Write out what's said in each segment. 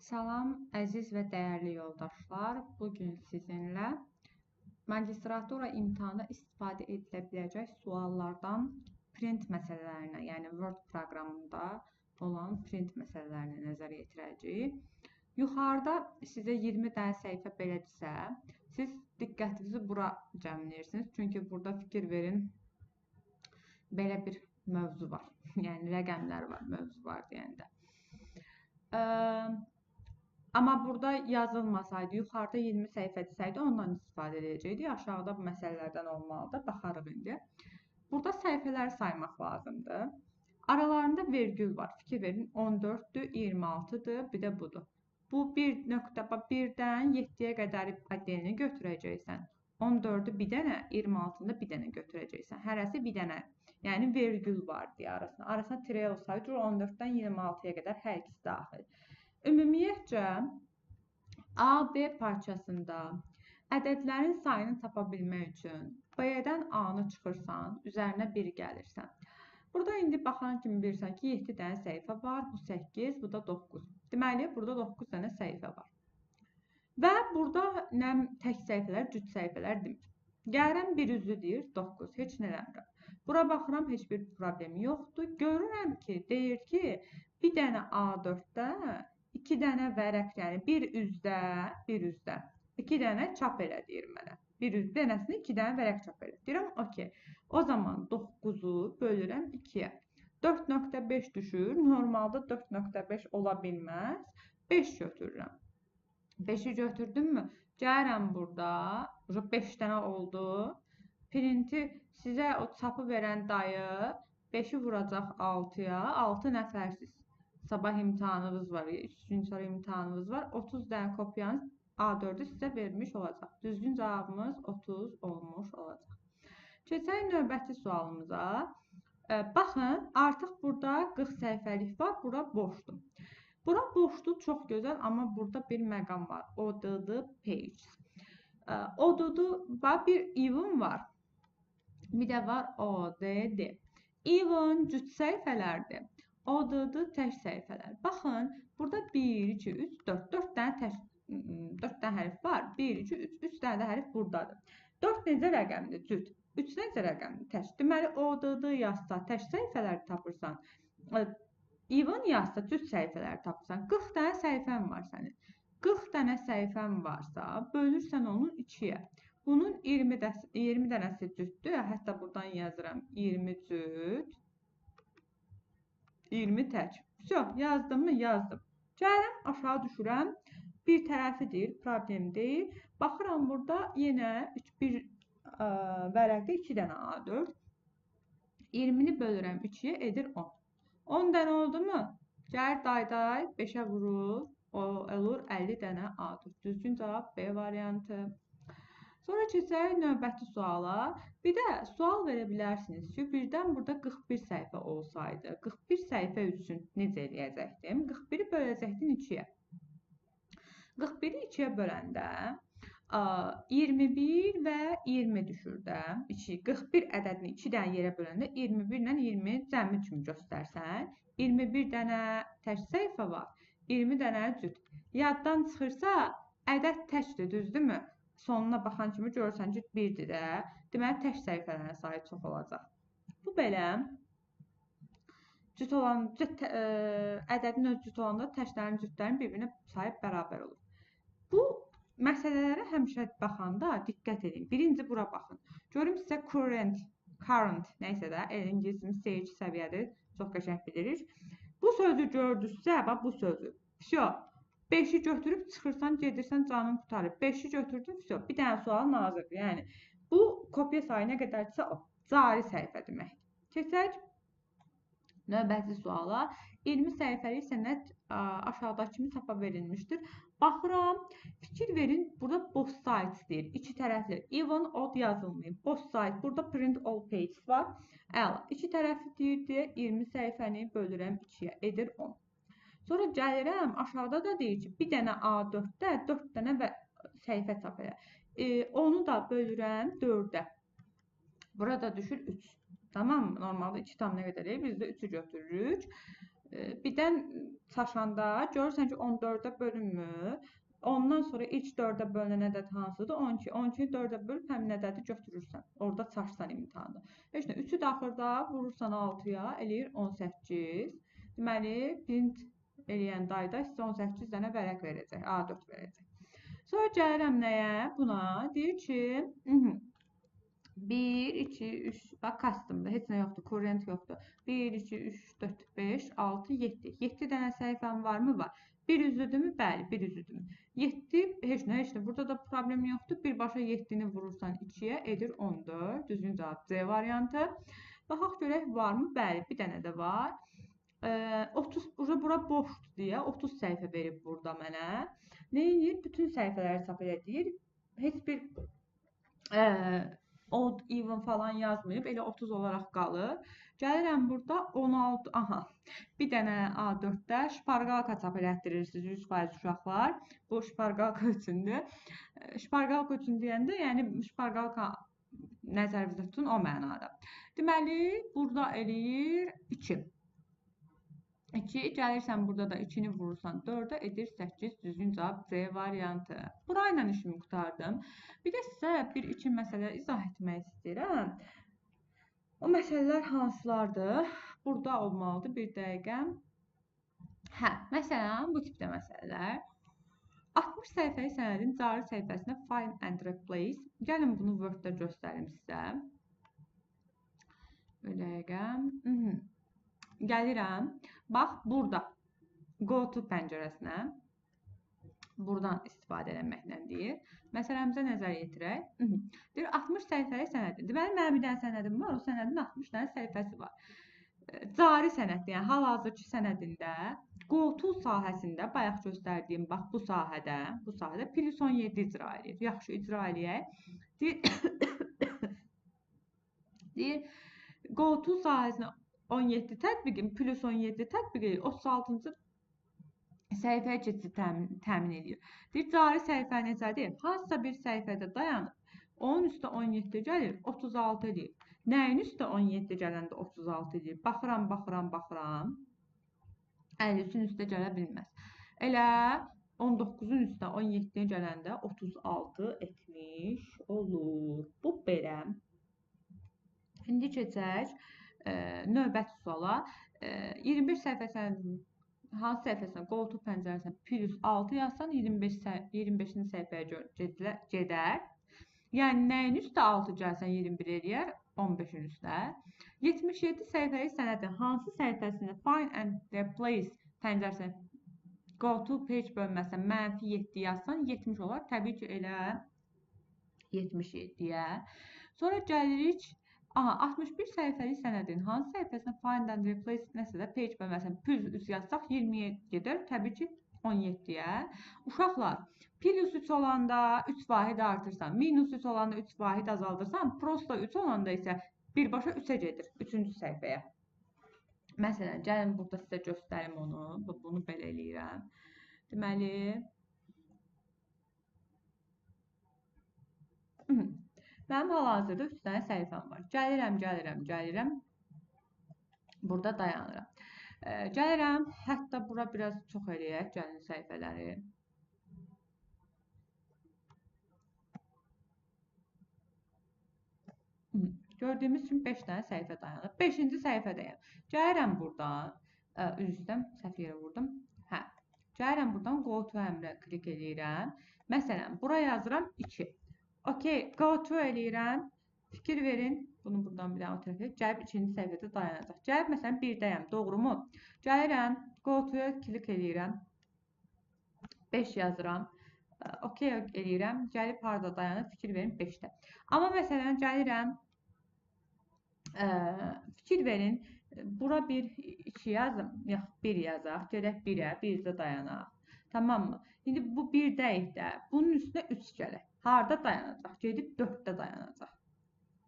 Salam, əziz və dəyərli yoldaşlar. Bugün sizinlə magistratura imtahanda istifadə edilə biləcək suallardan print məsələlərinə, yəni Word proqramında olan print məsələlərinə nəzər yetirəcəyik. Yuxarıda sizə 20 dənə səhifə belədirsə, siz diqqətinizi bura cəmləyirsiniz. Çünki burada fikir verin, belə bir mövzu var. Yəni rəqəmlər var, mövzu var deyəndə. Amma burada yazılmasaydı, yuxarıda 20 səhifə desəydi, ondan istifadə edəcəkdik. Aşağıda bu məsələlərdən olmalıdır. Baxarıq indi. Burada səhifələri saymaq lazımdır. Aralarında vergül var. Fikir verin, 14-dür, 26-dır, bir də budur. Bu 1.1-dən 7-yə qədər addelini götürəcəksən. 14-ü bir dənə, 26-ını bir dənə götürəcəksən. Hərəsi bir dənə. Yəni vergül var deyə arasına. Arasına tire olsaydı 14-dən 26-ya qədər hər ikisi daxil. Ümumiyyətcə, A, B parçasında ədədlərin sayını tapa bilmək üçün B-dən A-nı çıxırsan, üzərinə 1 gəlirsən. Burada indi baxan kimi bilirsən ki, 7 dənə səhifə var, bu 8, bu da 9. Deməli, burada 9 dənə səhifə var. Və burada nə tək səhifələr, cüt səhifələr demir. Gəlirəm bir üzü deyir, 9, heç nə eləmirəm. Bura baxıram, heç bir problem yoxdur. Görürəm ki, deyir ki, bir dənə A4-də 2 dənə vərəq, yəni bir üzdə, 2 dənə çap elə deyir mənə. Bir dənəsini 2 dənə vərəq çap elə. Deyirəm, okey. O zaman 9-u bölürəm 2-yə. 4.5 düşür. Normalda 4.5 ola bilməz. 5 götürürəm. 5-i götürdümmü? Gəlirəm burada. 5 dənə oldu. Printi sizə o çapı verən dayı 5-i vuracaq 6-ya. 6 nəfərsiz. Sabah imtahanınız var, 3 gün sonra imtahanınız var. 30 dənə kopyanız A4-ü sizə vermiş olacaq. Düzgün cavabımız 30 olmuş olacaq. Keçək növbəti sualımıza. Baxın, artıq burada 40 səhifəlik var, bura boşdur. Bura boşdur, çox gözəl, amma burada bir məqam var. ODD page. ODD var, bir even var. Bir də var ODD. Even cüt səhifələrdir. ODD tək səhifələr. Baxın, burada 1, 2, 3, 4. 4 dənə hərf var. 1, 2, 3. 3 dənə də hərf buradadır. 4 necə rəqəmdir? Cüt. 3 necə rəqəmdir? Tək. Deməli, ODD yazsa tək səhifələri tapırsan. Even yazsa cüt səhifələri tapırsan. 40 dənə səhifən var sənin. 40 dənə səhifən varsa, bölürsən onu 2-yə. Bunun 20 dənəsi cütdür. Hətta buradan yazıram. 20 cüt. 20 tək. Yazdım mı? Yazdım. Gəlirəm, aşağı düşürəm. Bir tərəfidir, problem deyil. Baxıram burada yenə bir vərəqdə 2 dənə A4. 20-ni bölürəm 2-yə, edir 10. 10 dənə oldu mu? Gəlir dayday 5-ə vurur. O olur 50 dənə A4. Düzgün cavab B variantı. Sonra keçək növbəti suala. Bir də sual verə bilərsiniz ki, birdən burada 41 səhifə olsaydı, 41 səhifə üçün necə eləyəcəkdim? 41-i böləcəkdim 2-yə. 41-i 2-yə böləndə 21 və 20 düşür də. 41 ədədini 2 dənə yerə böləndə 21 ilə 20 cəmi kimi göstərsən. 21 dənə tək səhifə var, 20 dənə cüt. Yaddan çıxırsa, ədəd təkdir, düzdürmü? Sonuna baxan kimi görürsən ki, 1-dir də. Deməli, tək səhifələrin sayı çox olacaq. Bu belə ədədin öz cüt olanda təklərin, cütlərin bir-birinə sayı bərabər olur. Bu məsələlərə həmişə baxanda diqqət edin. Birinci bura baxın. Görüm sizə current, neysə də, İngilisimiz C2 səviyyədir. Çox qəşəng bilirik. Bu sözü gördünüzsə, bax bu sözü. 5-i götürüb çıxırsan, gedirsən, canın qutarır. 5-i götürdün, bir dənə sual nazirdir. Yəni, bu kopya sayı nə qədərdirsə o. Cari səhifə deməkdir. Keçək növbəti suala. 20 səhifəlik sənəd aşağıdakı kimi çapa verilmişdir. Baxıram, fikir verin, burada both sides deyir. İki tərəfli. Even, odd yazılmayıb. Both sides. Burada print all pages var. Əla. İki tərəfli deyir deyə 20 səhifəni bölürəm 2-yə. Edir 10. Sonra gəlirəm, aşağıda da deyir ki, bir dənə A4-də 4 dənə səhifə çap elə. Onu da bölürəm 4-ə. Burada düşür 3. Tamam mı? Normalda 2 tam nə qədər deyil? Biz də 3-ü götürürük. Birdən çaşanda görürsən ki, 14-ə bölünmür. Ondan sonra ilk 4-ə bölünən ədəd hansıdır? 12. 12-ni 4-ə bölüb həmin ədədi götürürsən. Orada çaşsan imtahanda. Heç nə, 3-ü daxildə vurursan 6-ya, eləyir 18. Deməli, print eləyən dayda sizə 18 dənə vərəq verəcək, A4 verəcək. Sonra gəlirəm nəyə? Buna deyir ki, 1, 2, 3, bax customda heç nə yoxdur, current yoxdur. 1, 2, 3, 4, 5, 6, 7. 7 dənə səhifəm varmı? Var. Bir üzlüdürmü? Bəli, bir üzlüdürmü? 7, heç nə. Burada da problem yoxdur. Birbaşa 7-ni vurursan 2-yə, edir 14. Düzgün cavab C variantı. Baxaq görək varmı? Bəli, bir dənə də var. 30, bura boşdur deyə 30 səhifə verib burada mənə. Nə edir? Bütün səhifələri çap edir. Heç bir odd, even falan yazmayıb, elə 30 olaraq qalır. Gəlirəm burada 16, aha, bir dənə A4-də şpargalka çap elətdirirsiniz 100% uşaqlar. Bu şpargalka üçündür. Şpargalka üçün deyəndə, yəni şpargalka nəzərinizdə tutun o mənada. Deməli, burada eləyir 2. 2, gəlirsən burada da 2-ni vurursan 4-ə, edir 8, düzgün cavab C variantı. Burayla işimi qutardım. Bir də sizə bir-iki məsələ izah etmək istəyirəm. O məsələlər hansılardır? Burada olmalıdır bir dəqiqə. Hə, məsələn, bu tipdə məsələlər. 60 səhifəli sənədin cari səhifəsinə find and replace. Gəlin bunu Word-də göstərim sizə. Bir dəqiqə. Gəlirəm. Bax, burada Go to pəncərəsinə buradan istifadə eləməklə deyir. Məsələmizə nəzər yetirək. Deyir, 60 səhifəli sənədir. Deməli, mənim bir dənə sənədim var, o sənədin 60 dənə səhifəsi var. Cari sənəddə, yəni hal-hazırki sənədində Go to sahəsində, bayaq göstərdiyim, bax, bu sahədə plus 17 icra edir. Yaxşı, icra eləyək. Deyir, Go to sahəsinə 17 tətbiqin, plus 17 tətbiqi 36-cı səhifəyə keçid təmin edir. Deyir, cari səhifə necədir? Hansısa bir səhifədə dayanıb, onun üstə 17 gəlir, 36 edir. Nəyin üstə 17 gələndə 36 edir? Baxıram. 53-ün üstə gələ bilməz. Elə 19-un üstə 17-yə gələndə 36 etmiş olur. Bu belə. İndi keçək növbəti suala. 21 səhifəsinin hansı səhifəsinə Go to pəncərəsinə plus 6 yazsan 25-ci səhifəyə gedər. Yəni nəyin üstə 6 gəlsən 21 eləyər 15-in üstə. 77 səhifəli sənədin hansı səhifəsində find and replace pəncərəsinə Go to page bölməsinə -7 yazsan 70 olar. Təbii ki, elə 77-yə. Sonra gəlirik 61 səhifəli sənədin hansı səhifəsinə find and replace nəsədə page bölməsinə plus 3 yazsaq 20-yə gedər. Təbii ki, 17-yə. Uşaqlar, plus 3 olanda 3 vahid artırsan, minus 3 olanda 3 vahid azaldırsan, prosta 3 olanda isə birbaşa 3-ə gedir, 3-cü səhifəyə. Məsələn, gəlin burada sizə göstərim onu. Bunu belə eləyirəm. Deməli, mənim hal-hazırda 3 dənə səhifəm var. Gəlirəm. Burada dayanıram. Gəlirəm, hətta bura biraz çox eləyək, gəlin səhifələri. Gördüyümüz kimi 5 dənə səhifə dayanır. 5-ci səhifədəyəm. Gəlirəm buradan, üzrdən, səhv yerə vurdum. Hə, gəlirəm buradan Go to əmrə klik eləyirəm. Məsələn, buraya yazıram 2. Okey, Go to eləyirəm. Fikir verin, bunu buradan bir dənə o tərəfə. Gəlib 2-ci səhifədə dayanacaq. Gəlib, məsələn, 1-dəyəm, doğrumu? Gəlirəm, Go to-ya klik eləyirəm. 5 yazıram. Okey eləyirəm. Gəlib harada dayanır? Fikir verin, 5-də. Amma məsələn, gəlirəm, fikir verin, bura 1-2 yazım, yox, 1 yazaq. Gələk 1-ə, 1-də dayanaq. Tamam mı? İndi bu 1-dəyik də, bunun üstünə 3 gələk. Harada dayanacaq? Gedib 4-də dayanacaq.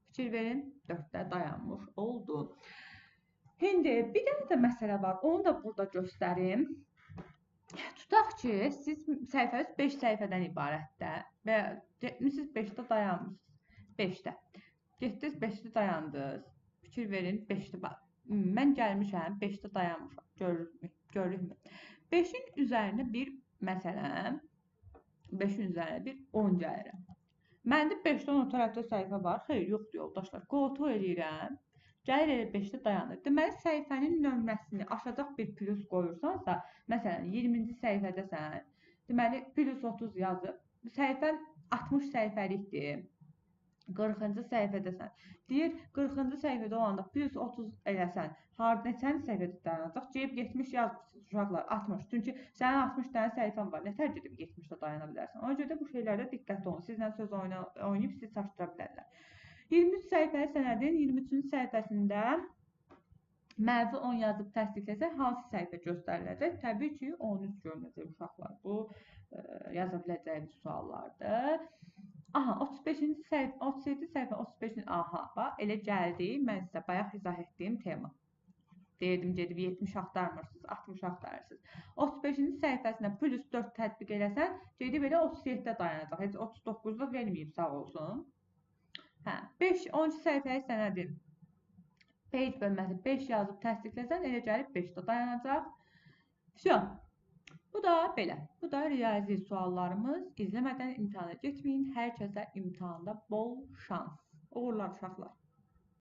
Fikir verin, 4-də dayanmış oldu. İndi bir dənə də məsələ var. Onu da burada göstərim. Tutaq ki, siz səhifəniz 5 səhifədən ibarətdə və getmişsiniz 5-də dayanmışsınız. 5-də. Getdiniz 5-də dayandınız. Fikir verin, 5-də Mən gəlmişəm 5-də dayanmışam. Görürükmü? 5-in üzərinə bir məsələn 5-in üzərinə bir 10 gəlirəm. Məndə 5-dən o tərəfdə səhifə var. Xeyr, yoxdur yoldaşlar. Qotu eləyirəm. Gəlir elə 5-də dayanır. Deməli, səhifənin nömrəsini aşağıdaq bir plus qoyursansa, məsələn, 20-ci səhifədəsən, deməli, plus 30 yazıb, səhifən 60 səhifəlikdir. 40-cı səhifədəsən. Deyir, 40-cı səhifədə olanda plus 30 eləsən, neçənci səhifədə dayanacaq? Deyib 70 yazmışsınız uşaqlar, 60. Çünki sənin 60 dənə səhifən var. Nətər gedib 70-də dayana bilərsən? Ona görə də bu şeylərdə diqqətli olun. Sizlə söz oynayıb sizi çaşdıra bilərlər. 23 səhifəli sənədin 23-cü səhifəsində mənfi 10 yazıb təsdiqləsə, hansı səhifə göstəriləcək? Təbii ki, 13 görünəcək uşaqlar. Bu yaza biləcəyiniz suallardır. Aha, 35-ci səhifə, 37 səhifə, 35-ci, aha, bax, elə gəldi, mən sizə bayaq izah etdiyim tema. Deyirdim, gedib 70 axtarmırsınız, 60 axtarırsınız. 35-ci səhifəsinə plus 4 tətbiq eləsən, gedib elə 37-də dayanacaq. Heç 39-da verməyib, sağ olsun. Hə, 10-cu səhifəyə sənədin page bölməsi 5 yazıb təsdiqləsən, elə gəlib 5-də dayanacaq. Şu. Bu da belə. Bu da riyazi suallarımız. İzləmədən imtahana getməyin. Hər kəsə imtahanda bol şans. Uğurlar uşaqlar.